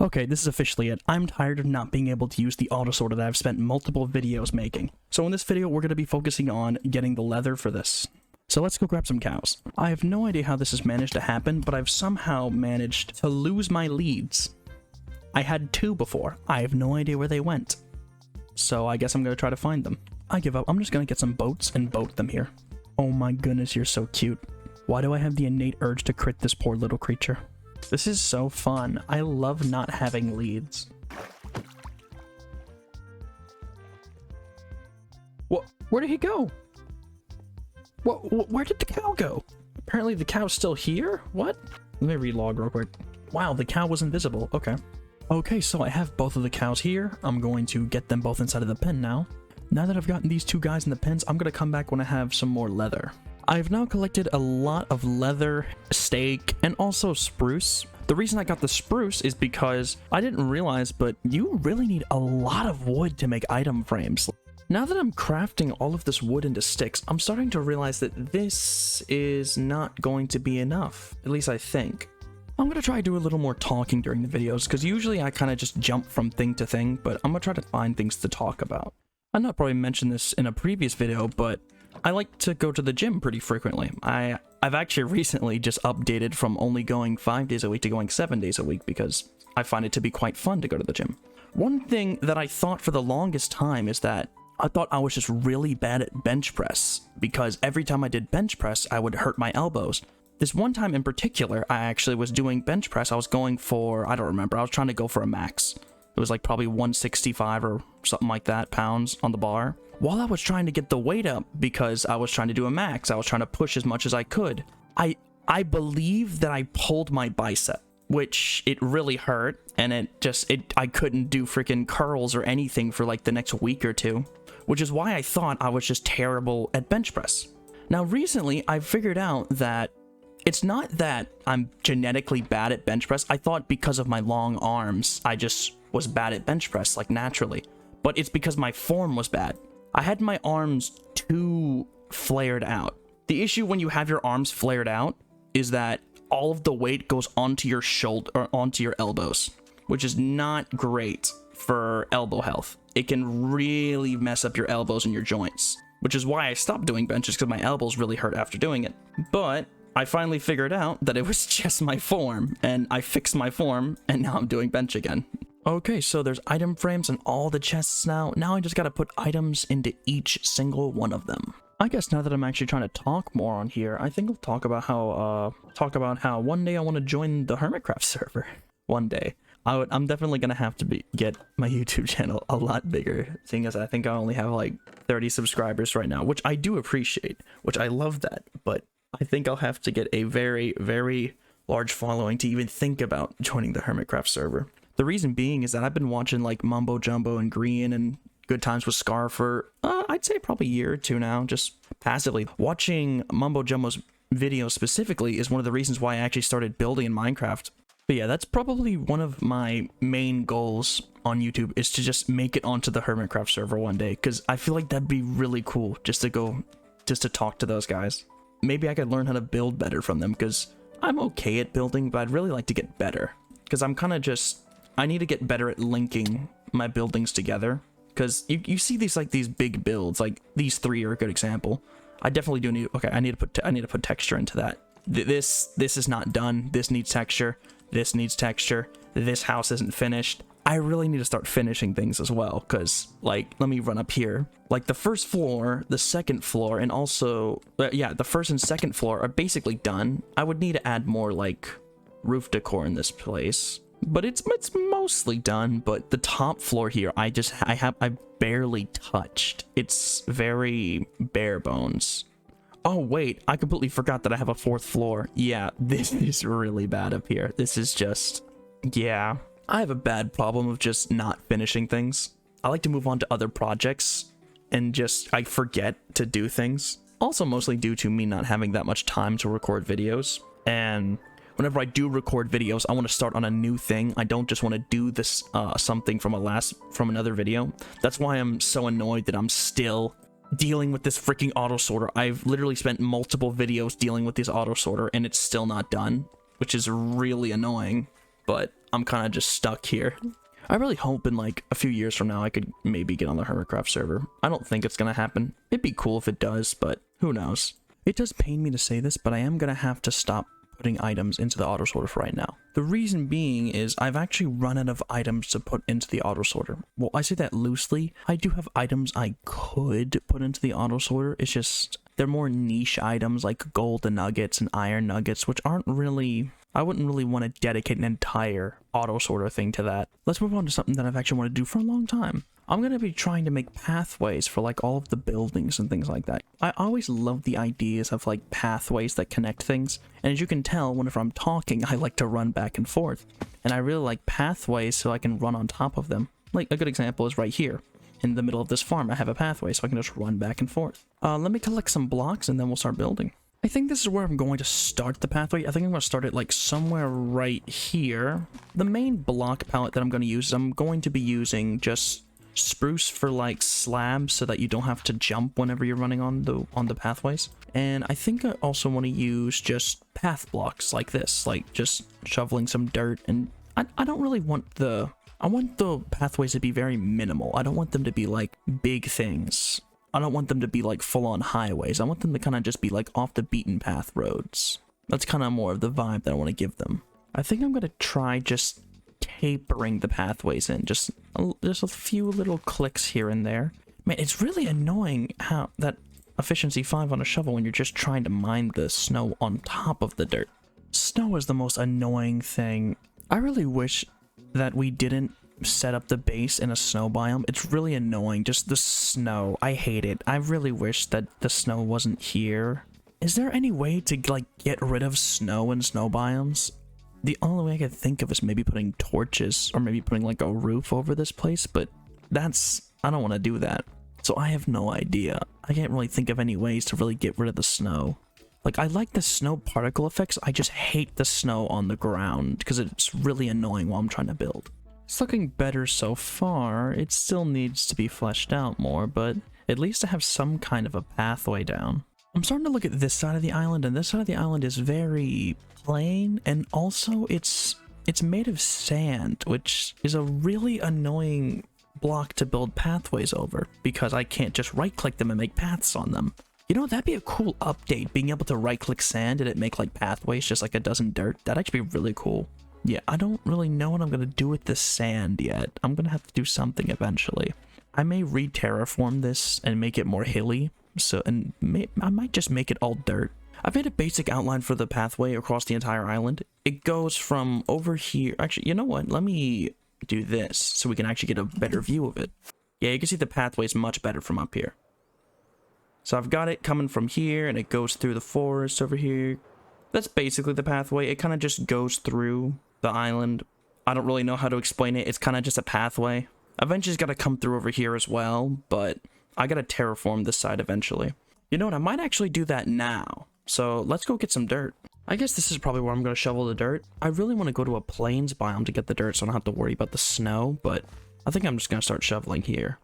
Okay, this is officially it. I'm tired of not being able to use the auto sorter that I've spent multiple videos making. So in this video, we're going to be focusing on getting the leather for this. So let's go grab some cows. I have no idea how this has managed to happen, but I've somehow managed to lose my leads. I had 2 before. I have no idea where they went. So I guess I'm going to try to find them. I give up. I'm just going to get some boats and boat them here. Oh my goodness, you're so cute. Why do I have the innate urge to crit this poor little creature? This is so fun. I love not having leads. What? Where did he go? Where did the cow go? Apparently the cow's still here? What? Let me relog real quick. Wow, the cow was invisible. Okay. Okay, so I have both of the cows here. I'm going to get them both inside of the pen now. Now that I've gotten these 2 guys in the pens, I'm going to come back when I have some more leather. I've now collected a lot of leather, steak, and also spruce. The reason I got the spruce is because I didn't realize, but you really need a lot of wood to make item frames. Now that I'm crafting all of this wood into sticks, I'm starting to realize that this is not going to be enough. At least I think. I'm going to try to do a little more talking during the videos, because usually I kind of just jump from thing to thing, but I'm going to try to find things to talk about. I know I probably mentioned this in a previous video, but I like to go to the gym pretty frequently. I've actually recently just updated from only going 5 days a week to going 7 days a week because I find it to be quite fun to go to the gym. One thing that I thought for the longest time is that I thought I was just really bad at bench press because every time I did bench press, I would hurt my elbows. This one time in particular, I actually was doing bench press. I was going for, I don't remember, I was trying to go for a max. It was like probably 165 or something like that pounds on the bar. While I was trying to get the weight up because I was trying to do a max, I was trying to push as much as I could. I believe that I pulled my bicep, which it really hurt, and I couldn't do freaking curls or anything for like the next week or 2, which is why I thought I was just terrible at bench press. Now recently, I've figured out that it's not that I'm genetically bad at bench press. I thought because of my long arms, I just was bad at bench press, like naturally. But it's because my form was bad. I had my arms too flared out. The issue when you have your arms flared out is that all of the weight goes onto your shoulder or onto your elbows, which is not great for elbow health. It can really mess up your elbows and your joints, which is why I stopped doing benches because my elbows really hurt after doing it. But I finally figured out that it was just my form, and I fixed my form, and now I'm doing bench again. Okay, so there's item frames in all the chests now. Now I just gotta put items into each single one of them. I guess now that I'm actually trying to talk more on here, I think I'll talk about how one day I want to join the Hermitcraft server. One day. I'm definitely gonna have to get my YouTube channel a lot bigger, seeing as I think I only have like 30 subscribers right now, which I do appreciate, which I love that, but I think I'll have to get a very, very large following to even think about joining the Hermitcraft server. The reason being is that I've been watching like Mumbo Jumbo and Green and Good Times with Scar for, I'd say probably a year or 2 now, just passively. Watching Mumbo Jumbo's videos specifically is one of the reasons why I actually started building in Minecraft. But yeah, that's probably one of my main goals on YouTube, is to just make it onto the Hermitcraft server one day, because I feel like that'd be really cool just to talk to those guys. Maybe I could learn how to build better from them, because I'm okay at building, but I'd really like to get better, because I'm kind of just, I need to get better at linking my buildings together, because you see these big builds, like these 3 are a good example. I definitely do need, okay, I need to put texture into that. This is not done. This needs texture. This needs texture. This house isn't finished. I really need to start finishing things as well, because, like, let me run up here. Like, the first floor, the second floor, and also, yeah, the first and second floor are basically done. I would need to add more, like, roof decor in this place. But it's mostly done, but the top floor here, I barely touched. It's very bare bones. Oh, wait, I completely forgot that I have a 4th floor. Yeah, this is really bad up here. This is just, yeah. I have a bad problem of just not finishing things. I like to move on to other projects, and I forget to do things. Also mostly due to me not having that much time to record videos, and whenever I do record videos, I want to start on a new thing. I don't just want to do this something from another video. That's why I'm so annoyed that I'm still dealing with this freaking auto sorter. I've literally spent multiple videos dealing with this auto sorter, and it's still not done, which is really annoying. But I'm kind of just stuck here. I really hope in like a few years from now I could maybe get on the Hermitcraft server. I don't think it's gonna happen. It'd be cool if it does, but who knows. It does pain me to say this, but I am gonna have to stop putting items into the auto sorter for right now. The reason being is I've actually run out of items to put into the auto sorter. Well, I say that loosely. I do have items I could put into the auto sorter. It's just they're more niche items like gold nuggets and iron nuggets, which aren't really... I wouldn't really want to dedicate an entire auto sorter thing to that. Let's move on to something that I've actually wanted to do for a long time. I'm going to be trying to make pathways for like all of the buildings and things like that. I always love the ideas of like pathways that connect things. And as you can tell, whenever I'm talking, I like to run back and forth. And I really like pathways so I can run on top of them. Like a good example is right here. In the middle of this farm, I have a pathway so I can just run back and forth. Let me collect some blocks and then we'll start building. I think this is where I'm going to start the pathway. I think I'm going to start it like somewhere right here. The main block palette that I'm going to use is I'm going to be using just spruce for like slabs so that you don't have to jump whenever you're running on the pathways. And I think I also want to use just path blocks like this, like just shoveling some dirt. And I don't really want the... I want the pathways to be very minimal. I don't want them to be like big things. I don't want them to be like full-on highways. I want them to kind of just be like off the beaten path roads. That's kind of more of the vibe that I want to give them. I think I'm going to try just tapering the pathways in. Just a few little clicks here and there. Man, it's really annoying how that efficiency 5 on a shovel when you're just trying to mine the snow on top of the dirt. Snow is the most annoying thing. I really wish that we didn't set up the base in a snow biome. It's really annoying. Just the snow. I hate it. I really wish that the snow wasn't here. Is there any way to like get rid of snow in snow biomes? The only way I could think of is maybe putting torches or maybe putting like a roof over this place, but I don't want to do that. So I have no idea. I can't really think of any ways to really get rid of the snow. Like, I like the snow particle effects. I just hate the snow on the ground because it's really annoying while I'm trying to build. It's looking better so far. It still needs to be fleshed out more, but at least I have some kind of a pathway down. I'm starting to look at this side of the island, and this side of the island is very plain, and also it's made of sand, which is a really annoying block to build pathways over, because I can't just right-click them and make paths on them. You know, that'd be a cool update, being able to right-click sand and it make like pathways just like it does in dirt. That'd actually be really cool. Yeah, I don't really know what I'm going to do with the sand yet. I'm going to have to do something eventually. I may re-terraform this and make it more hilly, I might just make it all dirt. I've made a basic outline for the pathway across the entire island. It goes from over here. Actually, you know what? Let me do this so we can actually get a better view of it. Yeah, you can see the pathway's much better from up here. So I've got it coming from here, and it goes through the forest over here. That's basically the pathway. It kind of just goes through the island. I don't really know how to explain it. It's kind of just a pathway. Eventually, it's got to come through over here as well, but I got to terraform this side eventually. You know what? I might actually do that now. So let's go get some dirt. I guess this is probably where I'm going to shovel the dirt. I really want to go to a plains biome to get the dirt so I don't have to worry about the snow, but I think I'm just going to start shoveling here.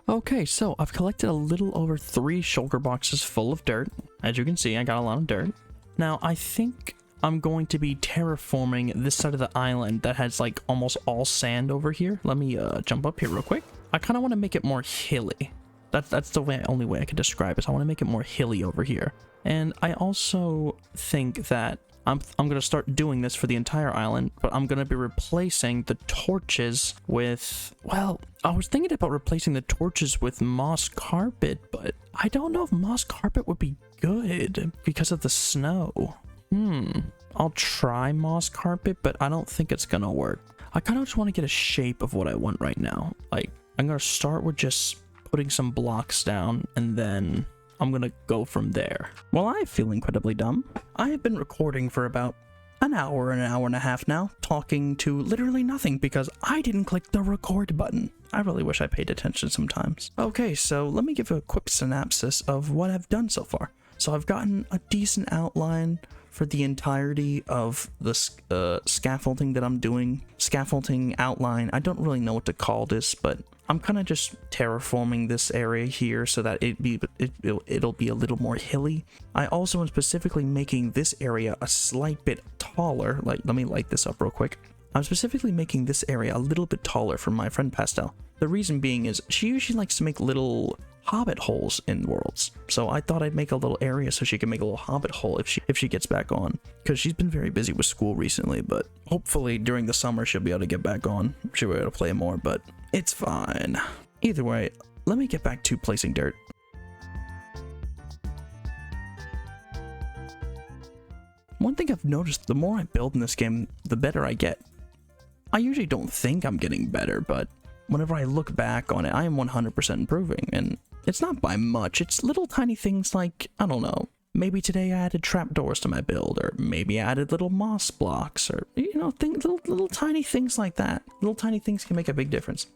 Okay, so I've collected a little over 3 shulker boxes full of dirt. As you can see, I got a lot of dirt. Now, I think I'm going to be terraforming this side of the island that has like almost all sand over here. Let me jump up here real quick. I kind of want to make it more hilly. That's the only way I can describe it. I want to make it more hilly over here. And I also think that I'm going to start doing this for the entire island, but I'm going to be replacing the torches with, well, I was thinking about replacing the torches with moss carpet, but I don't know if moss carpet would be good because of the snow. I'll try moss carpet, but I don't think it's going to work. I kind of just want to get a shape of what I want right now. Like, I'm going to start with just putting some blocks down, and then I'm gonna go from there. Well, I feel incredibly dumb. I have been recording for about an hour and a half now, talking to literally nothing because I didn't click the record button. I really wish I paid attention sometimes. Okay, so let me give a quick synopsis of what I've done so far. So I've gotten a decent outline for the entirety of the scaffolding that I'm doing. Scaffolding outline, I don't really know what to call this, but I'm kind of just terraforming this area here so that it'll be a little more hilly. I also am specifically making this area a slight bit taller. Like, let me light this up real quick. I'm specifically making this area a little bit taller for my friend Pastel. The reason being is she usually likes to make little hobbit holes in worlds, so I thought I'd make a little area so she can make a little hobbit hole if she gets back on, because she's been very busy with school recently, but hopefully during the summer she'll be able to get back on. She'll be able to play more, but it's fine. Either way, let me get back to placing dirt. One thing I've noticed, the more I build in this game, the better I get. I usually don't think I'm getting better, but whenever I look back on it, I am 100% improving, and it's not by much. It's little tiny things like, I don't know, maybe today I added trapdoors to my build, or maybe I added little moss blocks, or, you know, little tiny things like that. Little tiny things can make a big difference.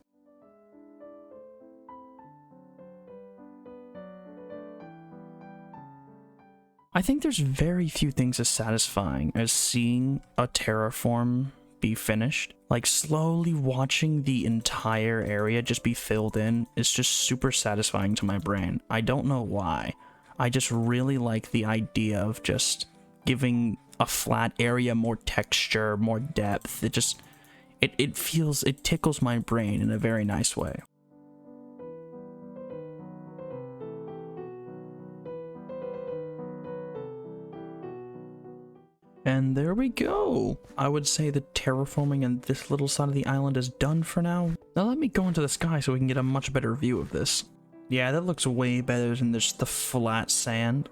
I think there's very few things as satisfying as seeing a terraform be finished. Like, slowly watching the entire area just be filled in is just super satisfying to my brain. I don't know why. I just really like the idea of just giving a flat area more texture, more depth. It tickles my brain in a very nice way. And there we go. I would say the terraforming on this little side of the island is done for now. Now let me go into the sky so we can get a much better view of this. Yeah, that looks way better than just the flat sand.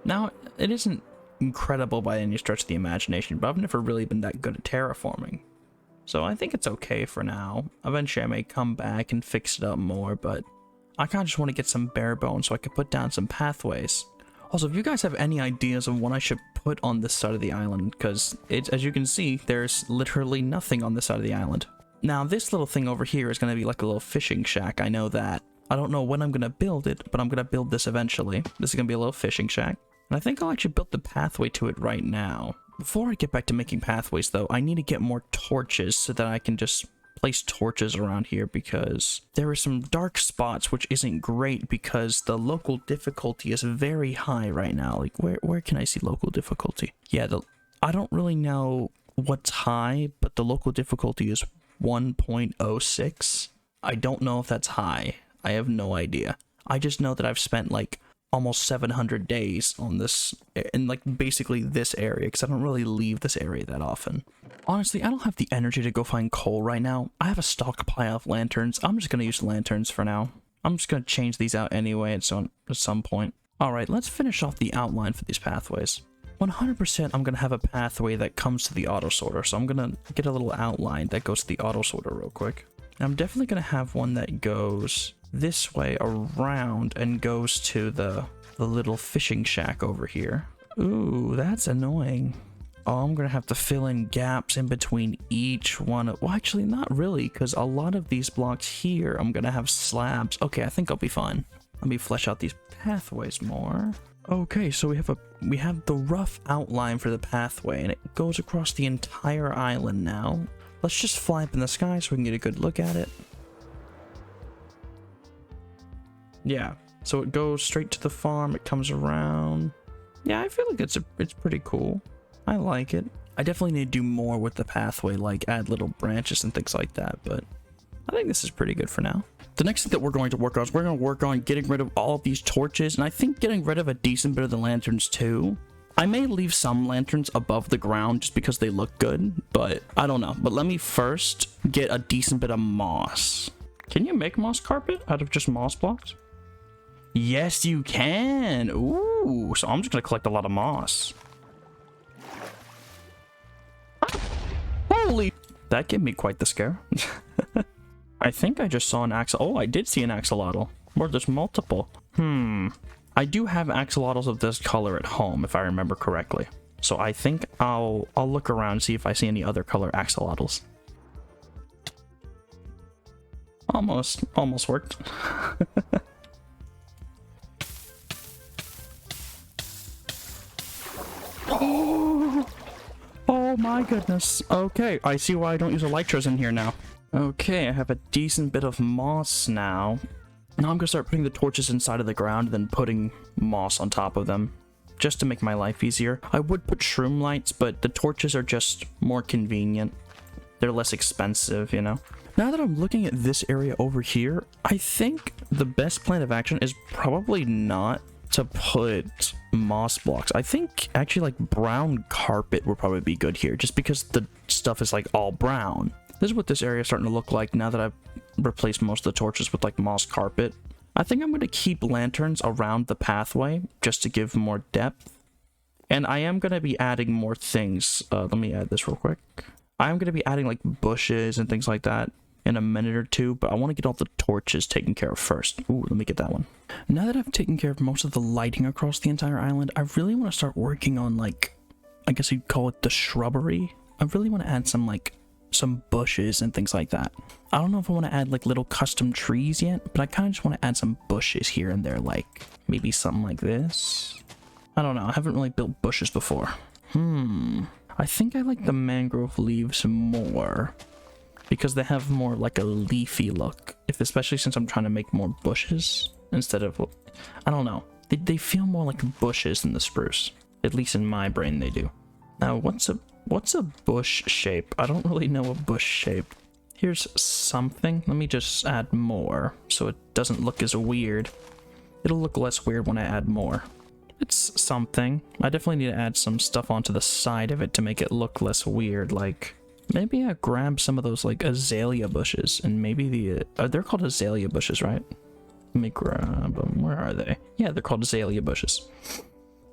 Now, it isn't incredible by any stretch of the imagination, but I've never really been that good at terraforming. So I think it's okay for now. Eventually I may come back and fix it up more, but I kind of just want to get some bare bones so I can put down some pathways. Also, if you guys have any ideas of what I should put on this side of the island, because as you can see, there's literally nothing on this side of the island. Now, this little thing over here is going to be like a little fishing shack, I know that. I don't know when I'm going to build it, but I'm going to build this eventually. This is going to be a little fishing shack. And I think I'll actually build the pathway to it right now. Before I get back to making pathways, though, I need to get more torches so that I can just place torches around here, because there are some dark spots, which isn't great because the local difficulty is very high right now. Like, where can I see local difficulty? Yeah, I don't really know what's high, but the local difficulty is 1.06. I don't know if that's high. I have no idea. I just know that I've spent like almost 700 days on this, in like basically this area, because I don't really leave this area that often. Honestly, I don't have the energy to go find coal right now. I have a stockpile of lanterns. I'm just going to use lanterns for now. I'm just going to change these out anyway at some point. Alright, let's finish off the outline for these pathways. 100% I'm going to have a pathway that comes to the auto sorter, so I'm going to get a little outline that goes to the auto sorter real quick. And I'm definitely going to have one that goes this way around and goes to the little fishing shack over here. Ooh, that's annoying. Oh, I'm gonna have to fill in gaps in between each one. Well, actually, not really, because a lot of these blocks here, I'm gonna have slabs. Okay, I think I'll be fine. Let me flesh out these pathways more. Okay, so we have the rough outline for the pathway, and it goes across the entire island now. Let's just fly up in the sky so we can get a good look at it. Yeah, so it goes straight to the farm, it comes around. Yeah, I feel like it's pretty cool. I like it. I definitely need to do more with the pathway, like add little branches and things like that, but I think this is pretty good for now. The next thing that we're going to work on is we're going to work on getting rid of all of these torches, and I think getting rid of a decent bit of the lanterns too. I may leave some lanterns above the ground just because they look good, but I don't know. But let me first get a decent bit of moss. Can you make moss carpet out of just moss blocks? Yes, you can. Ooh, so I'm just going to collect a lot of moss. Holy, that gave me quite the scare. I think I just saw an axolotl. Oh, I did see an axolotl. Or there's multiple. I do have axolotls of this color at home, if I remember correctly. So I think I'll look around and see if I see any other color axolotls. Almost worked. Oh, oh my goodness. Okay, I see why I don't use elytras in here now. Okay, I have a decent bit of moss now. Now I'm gonna start putting the torches inside of the ground and then putting moss on top of them, just to make my life easier. I would put shroom lights, but the torches are just more convenient. They're less expensive, you know? Now that I'm looking at this area over here, I think the best plan of action is probably not to put moss blocks. I think actually like brown carpet would probably be good here, just because the stuff is like all brown. This is what this area is starting to look like now that I've replaced most of the torches with like moss carpet. I think I'm going to keep lanterns around the pathway just to give more depth. And I am going to be adding more things. Let me add this real quick. I am going to be adding like bushes and things like that in a minute or two, but I want to get all the torches taken care of first. Ooh, let me get that one. Now that I've taken care of most of the lighting across the entire island, I really want to start working on like, I guess you'd call it the shrubbery. I really want to add some bushes and things like that. I don't know if I want to add like little custom trees yet, but I kind of just want to add some bushes here and there, like maybe something like this. I don't know, I haven't really built bushes before. I think I like the mangrove leaves more because they have more like a leafy look, especially since I'm trying to make more bushes instead of, I don't know, they feel more like bushes than the spruce. At least in my brain they do. Now what's a bush shape? I don't really know a bush shape. Here's something. Let me just add more so it doesn't look as weird. It'll look less weird when I add more. It's something. I definitely need to add some stuff onto the side of it to make it look less weird. Like maybe I grab some of those like azalea bushes and maybe they're called azalea bushes, right? Let me grab them. Where are they? Yeah, they're called azalea bushes.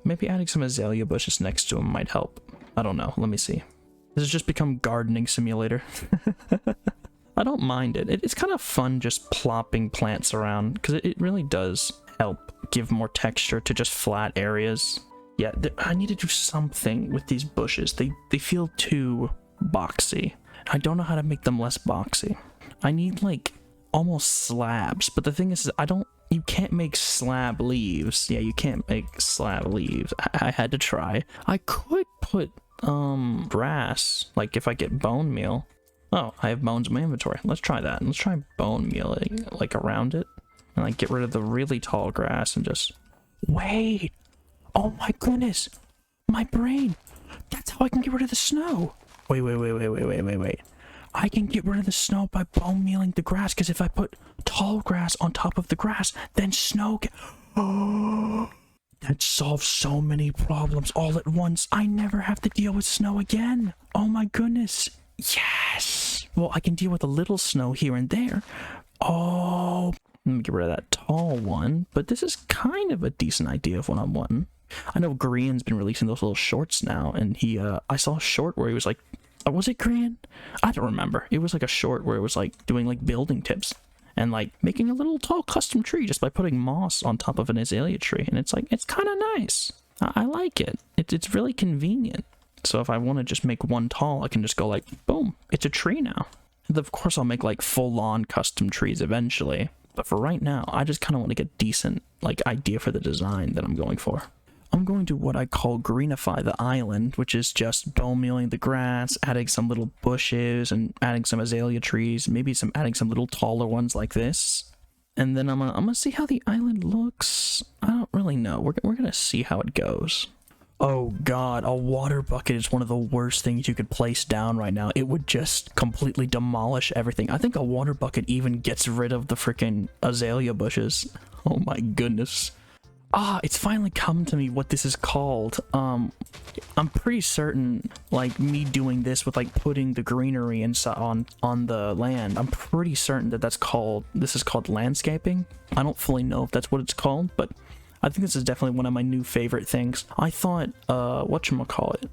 Maybe adding some azalea bushes next to them might help. I don't know. Let me see. This has just become gardening simulator. I don't mind it. It's kind of fun just plopping plants around because it really does help give more texture to just flat areas. Yeah, I need to do something with these bushes. They feel too boxy. I don't know how to make them less boxy. I need like almost slabs, but the thing is you can't make slab leaves. Yeah, you can't make slab leaves. I had to try. I could put grass, like if I get bone meal. Oh, I have bones in my inventory. Let's try that. Let's try bone meal like around it and like get rid of the really tall grass and just wait. Oh my goodness, my brain. That's how I can get rid of the snow. Wait. I can get rid of the snow by bone mealing the grass, because if I put tall grass on top of the grass, then snow can... Oh, that solves so many problems all at once. I never have to deal with snow again. Oh my goodness. Yes. Well, I can deal with a little snow here and there. Oh, let me get rid of that tall one, but this is kind of a decent idea of what I'm wanting. I know Grian's been releasing those little shorts now, and I saw a short where he was like, was it Grian? I don't remember. It was like a short where it was like doing like building tips and like making a little tall custom tree just by putting moss on top of an azalea tree. And it's like, it's kind of nice. I like it. It's really convenient. So if I want to just make one tall, I can just go like, boom, it's a tree now. And of course I'll make like full-on custom trees eventually. But for right now, I just kind of want to get a decent like idea for the design that I'm going for. I'm going to what I call greenify the island, which is just bone mealing the grass, adding some little bushes and adding some azalea trees, maybe adding some little taller ones like this. And then I'm gonna see how the island looks. I don't really know. We're gonna see how it goes. Oh god, a water bucket is one of the worst things you could place down right now. It would just completely demolish everything. I think a water bucket even gets rid of the freaking azalea bushes. Oh my goodness. It's finally come to me what this is called. I'm pretty certain, like, me doing this with, like, putting the greenery on the land, I'm pretty certain that this is called landscaping. I don't fully know if that's what it's called, but I think this is definitely one of my new favorite things. I thought, whatchamacallit?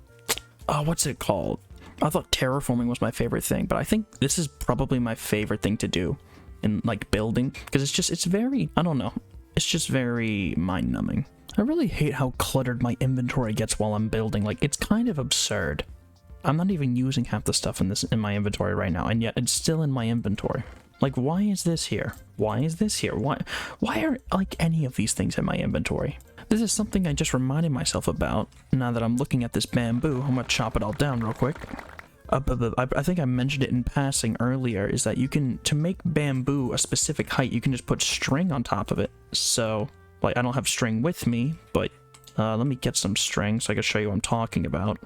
What's it called? I thought terraforming was my favorite thing, but I think this is probably my favorite thing to do in, like, building, because it's very, I don't know. It's just very mind-numbing. I really hate how cluttered my inventory gets while I'm building. Like, it's kind of absurd. I'm not even using half the stuff in my inventory right now, and yet it's still in my inventory. Like, why is this here? Why is this here? Why are, like, any of these things in my inventory? This is something I just reminded myself about now that I'm looking at this bamboo. I'm gonna chop it all down real quick. I think I mentioned it in passing earlier, is that you can, to make bamboo a specific height, you can just put string on top of it. So, like, I don't have string with me, but let me get some string so I can show you what I'm talking about.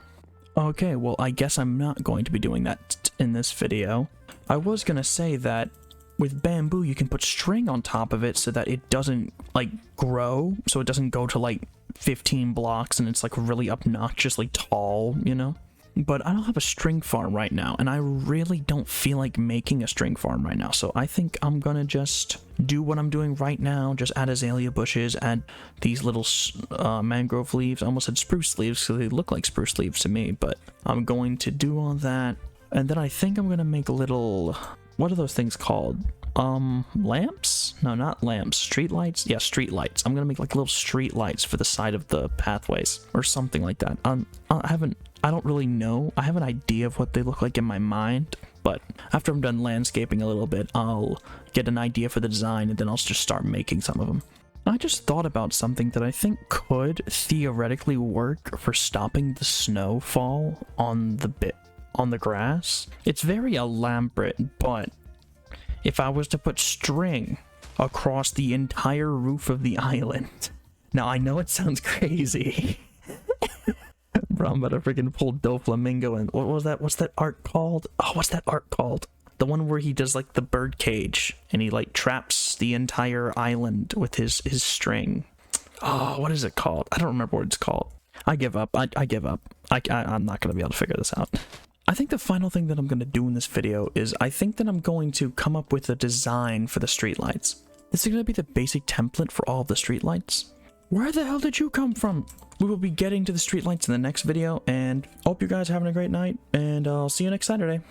Okay, well, I guess I'm not going to be doing that in this video. I was gonna say that with bamboo, you can put string on top of it so that it doesn't, like, grow, so it doesn't go to, like, 15 blocks and it's, like, really obnoxiously tall, you know? But I don't have a string farm right now, and I really don't feel like making a string farm right now, so I think I'm gonna just do what I'm doing right now, just add azalea bushes, add these little mangrove leaves. I almost said spruce leaves, because they look like spruce leaves to me, but I'm going to do all that, and then I think I'm gonna make little, what are those things called? Lamps? No, not lamps. Street lights? Yeah, street lights. I'm gonna make like little street lights for the side of the pathways, or something like that. I don't really know. I have an idea of what they look like in my mind, but after I'm done landscaping a little bit, I'll get an idea for the design, and then I'll just start making some of them. I just thought about something that I think could theoretically work for stopping the snowfall on the grass. It's very elaborate, but if I was to put string across the entire roof of the island. Now, I know it sounds crazy. Bro, I'm about to freaking pull Doflamingo and what was that? What's that art called? Oh, what's that art called? The one where he does like the bird cage and he like traps the entire island with his string. Oh, what is it called? I don't remember what it's called. I give up. I give up. I'm not going to be able to figure this out. I think the final thing that I'm going to do in this video is I think that I'm going to come up with a design for the streetlights. This is going to be the basic template for all of the streetlights. Where the hell did you come from? We will be getting to the streetlights in the next video, and hope you guys are having a great night, and I'll see you next Saturday.